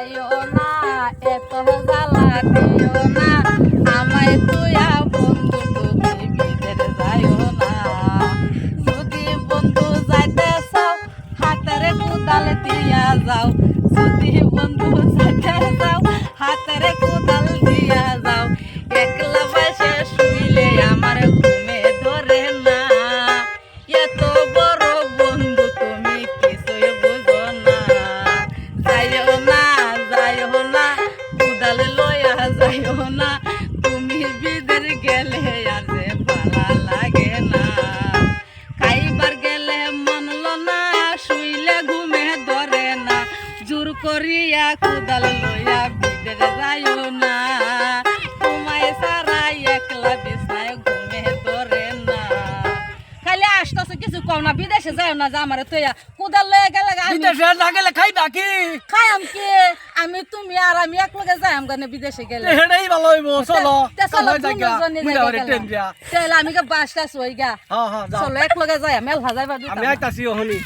যাইও না এত জ্বালা দিও না আমায় তুইয়া বন্ধু তুমি বিদের যাইও না যদি বন্ধু যাইতে চাও হাতের কুদাল দিয়া যাও যদি বন্ধু যাইতে যাও হাতের কুদাল দিয়া যাও একলা বসে শুইলে আমার ঘুমে ধরে না এত বড় বন্ধু তুমি কিছুই বুঝো না যাইও না কুদাল লইয়া যাইও না তুমি বিদের গেলে আর যে ভালা লাগে না খাইবার গেলে মনল না শুইলে ঘুমে ধরে না জোর করিয়া কুদাল লইয়া বিদের যাইও না তোমায় সারা একলা বিছায় ঘুমে ধরে না খালি আসতেছে কিছু কম না বিদেশে যাও না যা আমার তো কুদাল লয়ে গেলে বিদেশে না গেলে খাইবা কি খাইম কি আমি তুমি আর আমি এক লগে যাই আম গানে বিদেশে গেলে হেডাই ভালো হইব চলো চলো জায়গা মুইরা ট্রেন দিয়া তাহলে আমি বাস টাস হই গা হ্যাঁ হ্যাঁ যাও চলো এক লগে যাই মেল ভাজাইবা আমি আইতাছি ওহনি